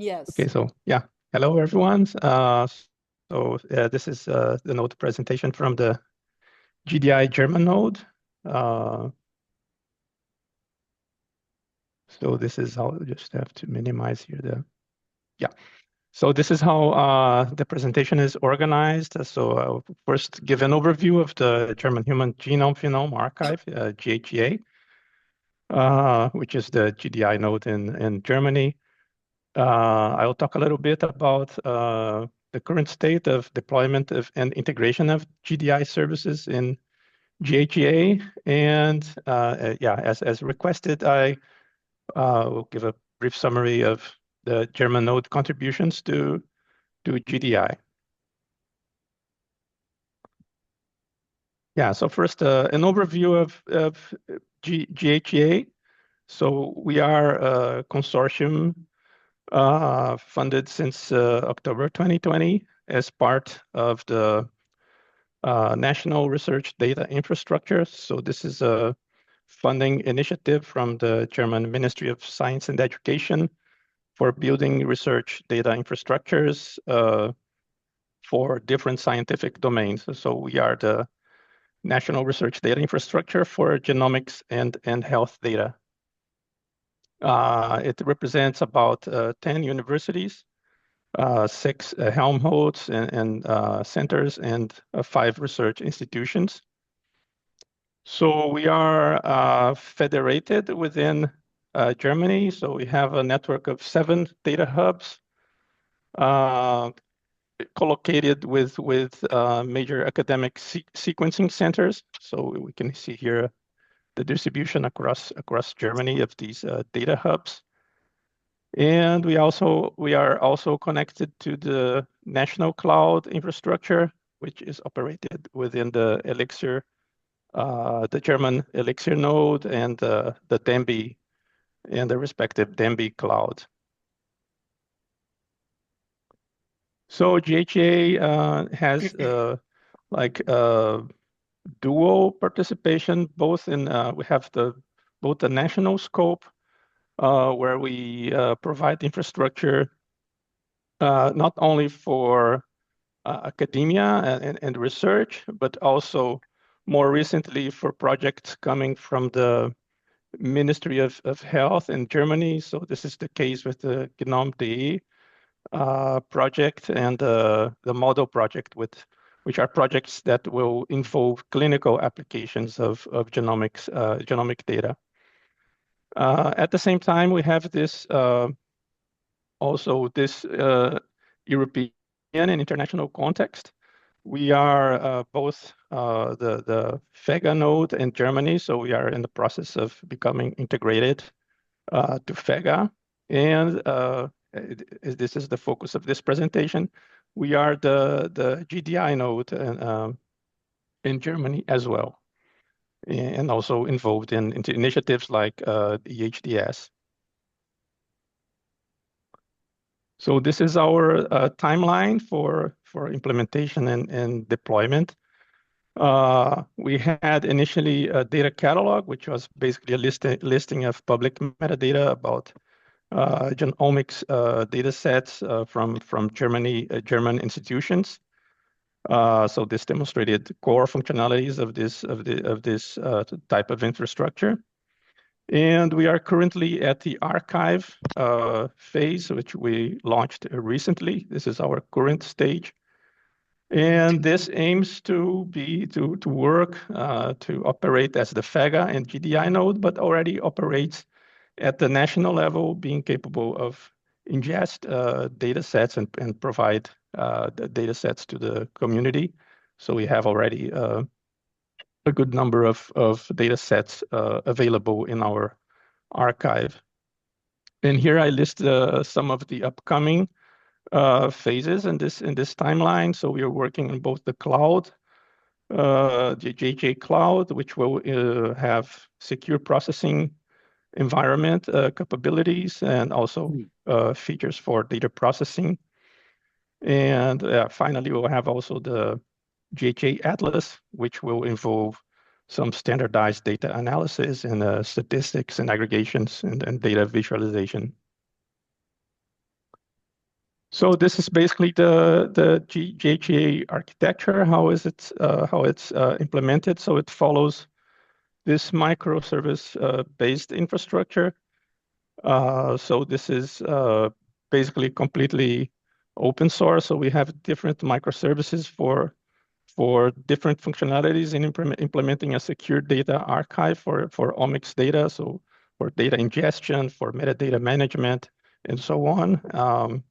Yes. Okay, so yeah, hello everyone. This is the node presentation from the GDI German Node. So this is how, just have to minimize here So this is how the presentation is organized. So I'll first give an overview of the German Human Genome-Phenome Archive, GHGA, which is the GDI node in Germany. I'll talk a little bit about the current state of deployment of and integration of GDI services in GHGA. And as requested, I will give a brief summary of the German node contributions to GDI. Yeah, so first, an overview of GHGA. So we are a consortium funded since October 2020 as part of the National Research Data Infrastructure. So this is a funding initiative from the German Ministry of Science and Education for building research data infrastructures for different scientific domains. So we are the National Research Data Infrastructure for genomics and health data. It represents about 10 universities, 6 Helmholtz and centers, and 5 research institutions. So we are federated within Germany. So we have a network of 7 data hubs collocated with major academic sequencing centers. So we can see here the distribution across Germany of these data hubs. And we are also connected to the national cloud infrastructure, which is operated within the Elixir, the German Elixir node and the DEMBI and the respective DEMBI cloud. So GHGA has dual participation, both in we have both the national scope where we provide infrastructure not only for academia and research, but also more recently for projects coming from the Ministry of Health in Germany. So this is the case with the Genome-Phenome project and the model project, which are projects that will involve clinical applications of genomic data. At the same time, we have this European and international context. We are both the FEGA node in Germany, so we are in the process of becoming integrated to FEGA. And this is the focus of this presentation. We are the GDI node in Germany as well, and also involved in initiatives like the EHDS. So this is our timeline for implementation and deployment. We had initially a data catalog, which was basically a listing of public metadata about genomics data sets from German institutions. So this demonstrated core functionalities of this type of infrastructure. And we are currently at the archive phase, which we launched recently. This is our current stage. And this aims to work to operate as the FEGA and GDI node, but already operates at the national level, being capable of ingest data sets and provide the data sets to the community. So we have already a good number of data sets available in our archive. And here I list some of the upcoming phases in this timeline. So we are working on both the cloud, the GHGA cloud, which will have secure processing environment capabilities and also features for data processing. And finally, we'll have also the GHGA Atlas, which will involve some standardized data analysis and statistics and aggregations and data visualization. So this is basically the GHGA architecture. How it's implemented. So it follows this microservice based infrastructure. So this is basically completely open source. So we have different microservices for different functionalities in implementing a secure data archive for omics data. So for data ingestion, for metadata management, and so on.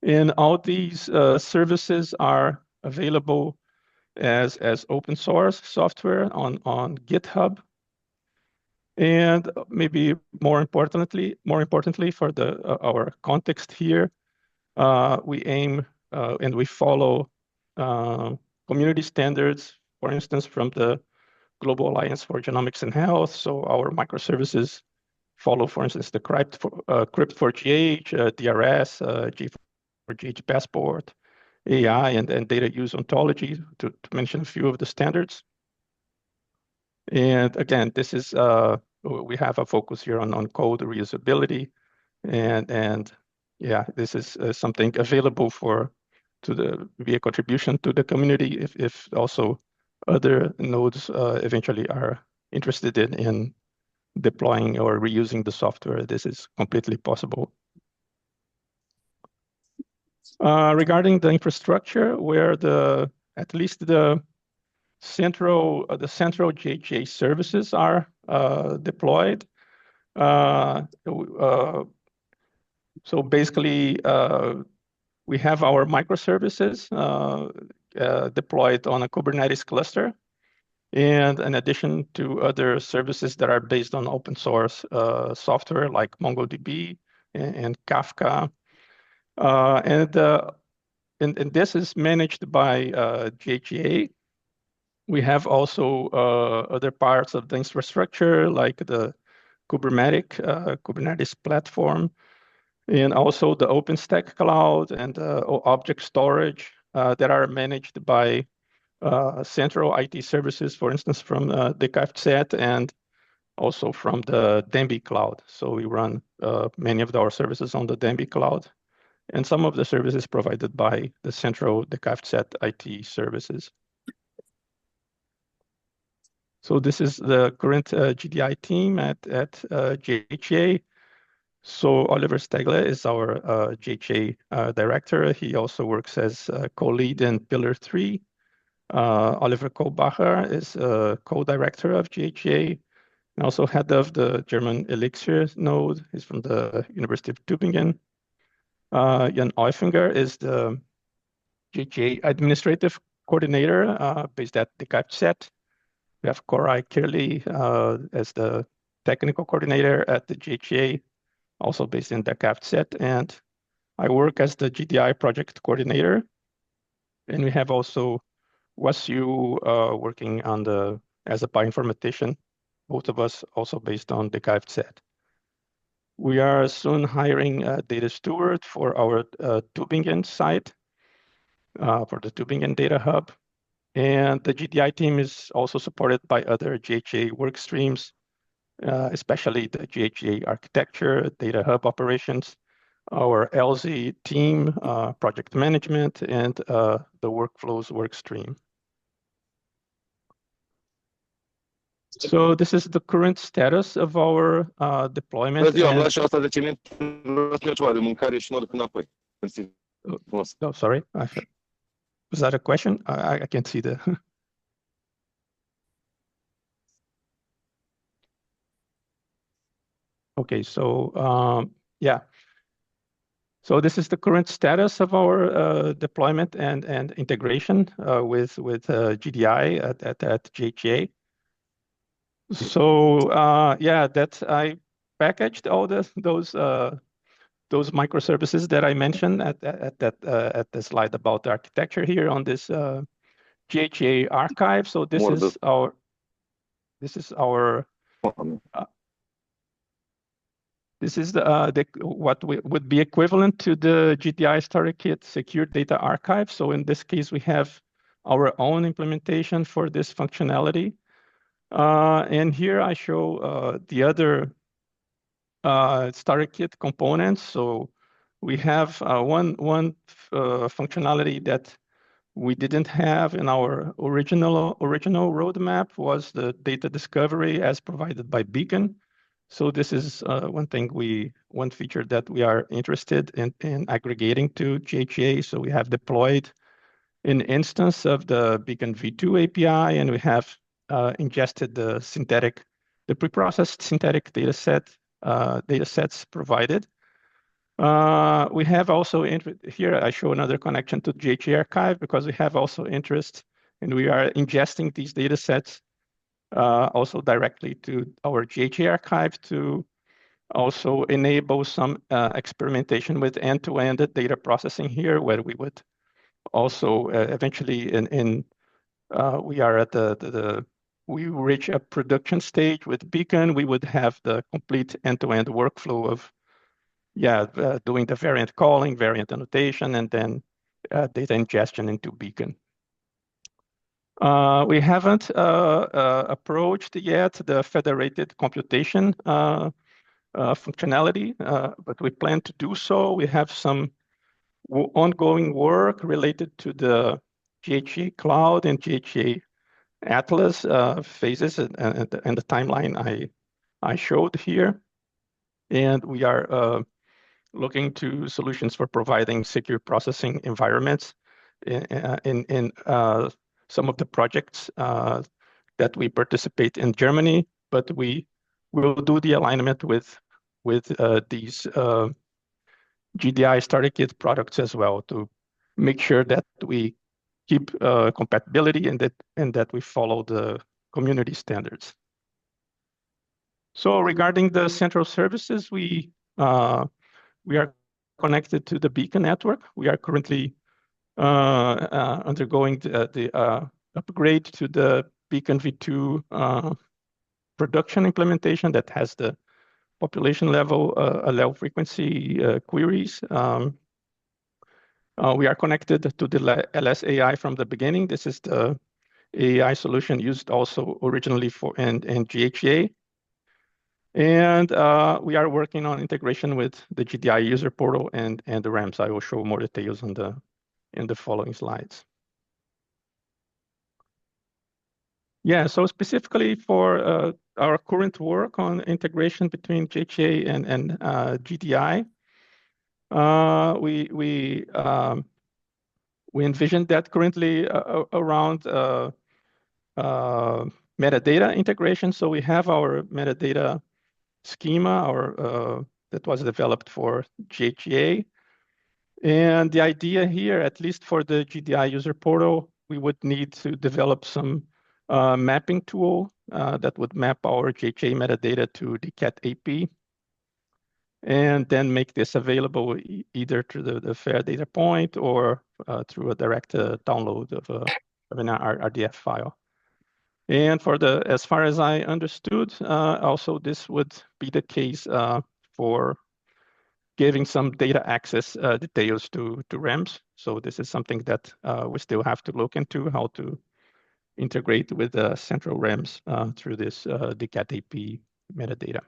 And all these services are available as open source software on GitHub. And maybe more importantly for our context here, we aim and we follow community standards, for instance, from the Global Alliance for Genomics and Health. So our microservices follow, for instance, the Crypt4GH, DRS, G4GH Passport, AI, and data use ontology, to mention a few of the standards. And again, this is we have a focus here on code reusability, and yeah, this is something available via contribution to the community. If also other nodes eventually are interested in deploying or reusing the software, this is completely possible. Regarding the infrastructure, where at least the central GHGA services are deployed. So basically, we have our microservices deployed on a Kubernetes cluster, and in addition to other services that are based on open source software like MongoDB and Kafka, and this is managed by GHGA. We have also other parts of the infrastructure like the Kubernetes platform, and also the OpenStack cloud and object storage that are managed by central IT services, for instance, from DKFZ and also from the Dembi cloud. So we run many of our services on the Dembi cloud, and some of the services provided by the central DKFZ IT services. So this is the current GDI team at GHGA. So Oliver Stegler is our GHGA director. He also works as co-lead in Pillar 3. Oliver Kohlbacher is co-director of GHGA and also head of the German Elixir node. He's from the University of Tübingen. Jan Eufinger is the GHGA administrative coordinator based at the DKFZ. We have Koray Kirli as the technical coordinator at the GHGA, also based in DKFZ, and I work as the GDI project coordinator. And we have also Wasu working as a bioinformatician, both of us also based on DKFZ. We are soon hiring a data steward for our Tübingen site, for the Tübingen Data Hub. And the GDI team is also supported by other GHGA work streams, especially the GHGA architecture, data hub operations, our LZ team, project management, and the workflows work stream. So this is the current status of our deployment. Oh, sorry. Was that a question? I can't see the. Okay, so yeah. So this is the current status of our deployment and integration with GDI at GHGA. So yeah, I packaged all those microservices that I mentioned at the slide about the architecture here on this GHGA archive. So this is our this is what would be equivalent to the GDI Starter Kit Secure Data Archive. So in this case, we have our own implementation for this functionality. And here I show the other Starter Kit components. So we have one functionality that we didn't have in our original roadmap was the data discovery as provided by Beacon. So this is one feature that we are interested in aggregating to GHGA. So we have deployed an instance of the Beacon v2 API, and we have ingested the preprocessed synthetic data sets provided. We have also here I show another connection to GHGA archive because we have also interest, and we are ingesting these data sets also directly to our GHGA archive to also enable some experimentation with end-to-end data processing here, where we would also eventually we reach a production stage with Beacon, we would have the complete end-to-end workflow of doing the variant calling, variant annotation, and then data ingestion into Beacon. We haven't approached yet the federated computation functionality, but we plan to do so. We have some ongoing work related to the GHGA Cloud and GHGA Atlas phases and the timeline I showed here. And we are looking to solutions for providing secure processing environments in some of the projects that we participate in Germany, but we will do the alignment with these GDI starter kit products as well to make sure that we keep compatibility and that we follow the community standards. So regarding the central services, we are connected to the Beacon network. We are currently undergoing the upgrade to the Beacon v2 production implementation that has the population level allele frequency queries. We are connected to the LSAI from the beginning. This is the AI solution used also originally in GHGA. And we are working on integration with the GDI user portal and the RAMs. I will show more details in the following slides. Yeah, so specifically for our current work on integration between GHGA and GDI, we envision that currently around metadata integration. So we have our metadata schema that was developed for GHGA. And the idea here, at least for the GDI user portal, we would need to develop some mapping tool that would map our GHGA metadata to the CAT AP, and then make this available either through the FAIR data point or through a direct download of an RDF file. And as far as I understood, also this would be the case for giving some data access details to RAMs. So this is something that we still have to look into, how to integrate with the central RAMs through this the CAT AP metadata.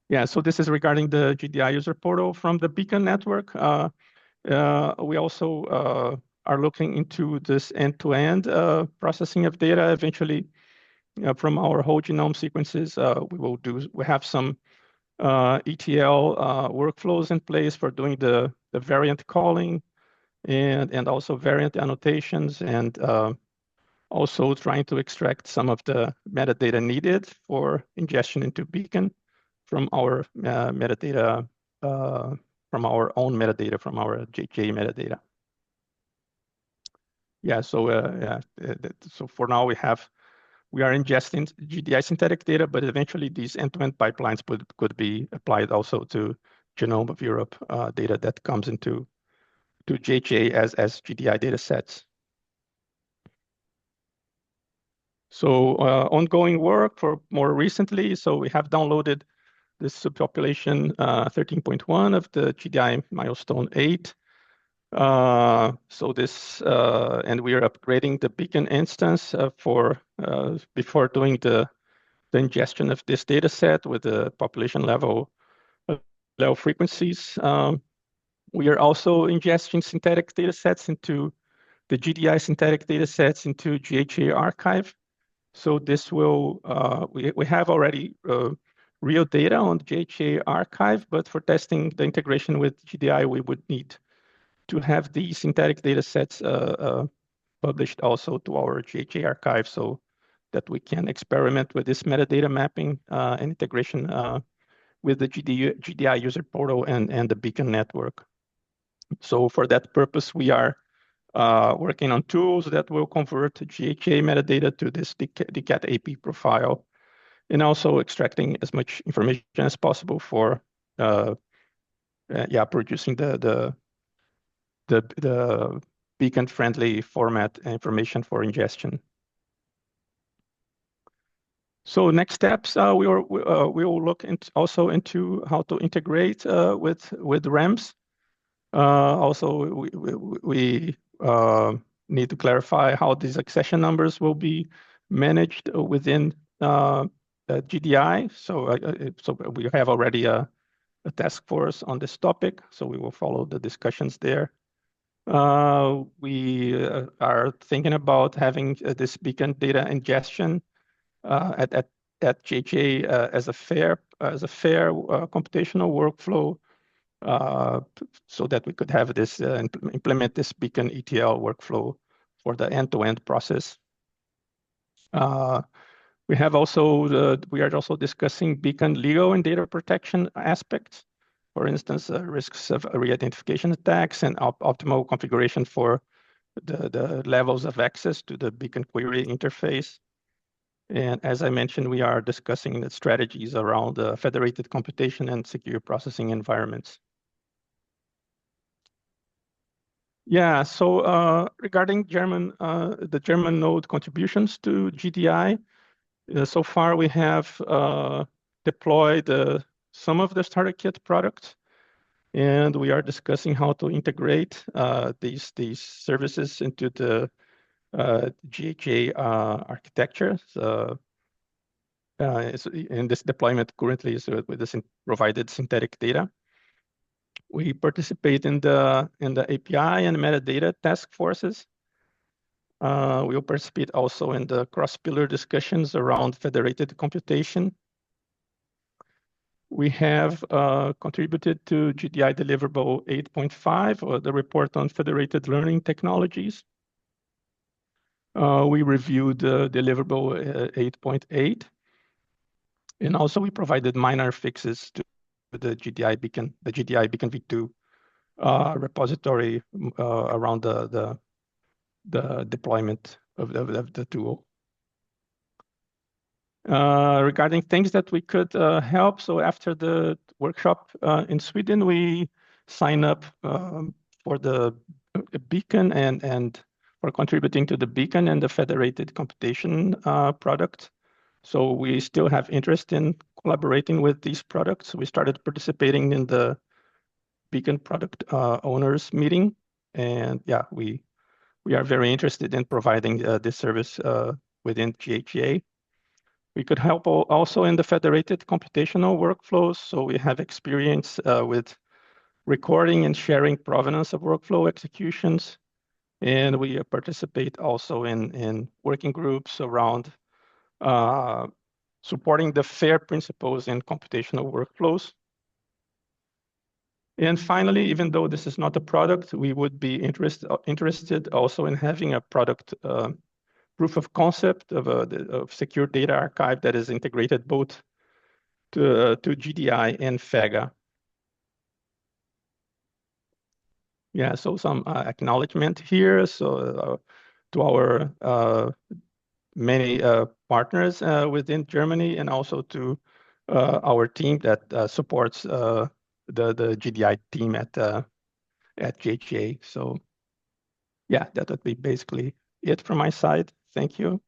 Yeah, so this is regarding the GDI user portal from the Beacon network. We also are looking into this end-to-end processing of data. Eventually, from our whole genome sequences, we have some ETL workflows in place for doing the variant calling and also variant annotations, and also trying to extract some of the metadata needed for ingestion into Beacon from our metadata, from our own metadata, from our GHGA metadata. Yeah, so so for now we are ingesting GDI synthetic data, but eventually these end-to-end pipelines could be applied also to Genome of Europe data that comes into GHGA as GDI data sets. So ongoing work for more recently, so we have downloaded this subpopulation 13.1 of the GDI milestone 8. So this, and we are upgrading the Beacon instance before doing the ingestion of this data set with the population level low frequencies. We are also ingesting synthetic data sets into the GDI synthetic data sets into GHGA archive. So this will, we have already real data on the GHGA archive, but for testing the integration with GDI, we would need to have the synthetic data sets published also to our GHGA archive so that we can experiment with this metadata mapping and integration with the GDI user portal and the Beacon network. So for that purpose, we are working on tools that will convert GHGA metadata to this DCAT AP profile, and also extracting as much information as possible for producing the Beacon-friendly format information for ingestion. So next steps, we will look also into how to integrate with REMS. Also, we need to clarify how these accession numbers will be managed within GDI. So we have already a task force on this topic, so we will follow the discussions there. We are thinking about having this Beacon data ingestion at GHGA as a fair computational workflow, so that we could have this implement this Beacon ETL workflow for the end-to-end process. We are also discussing Beacon legal and data protection aspects. For instance, risks of re-identification attacks and optimal configuration for the levels of access to the Beacon query interface. And as I mentioned, we are discussing the strategies around federated computation and secure processing environments. Yeah, so regarding the German node contributions to GDI, so far we have deployed some of the starter kit products, and we are discussing how to integrate these services into the GHGA architecture. In this deployment currently is with the provided synthetic data. We participate in the API and metadata task forces. We will participate also in the cross-pillar discussions around federated computation. We have contributed to GDI deliverable 8.5, or the report on federated learning technologies. We reviewed the deliverable 8.8, and also we provided minor fixes to the GDI Beacon v2 repository around the deployment of the tool. Regarding things that we could help, so after the workshop in Sweden, we sign up for the Beacon and for contributing to the Beacon and the federated computation product. So we still have interest in collaborating with these products. We started participating in the Beacon product owners meeting, and yeah, we are very interested in providing this service within GHGA. We could help also in the federated computational workflows. So we have experience with recording and sharing provenance of workflow executions. And we participate also in working groups around supporting the FAIR principles in computational workflows. And finally, even though this is not a product, we would be interested also in having a product proof of concept of secure data archive that is integrated both to GDI and FEGA. Yeah, so some acknowledgement here. So to our many partners within Germany, and also to our team that supports the GDI team at GHGA. So yeah, that would be basically it from my side. Thank you.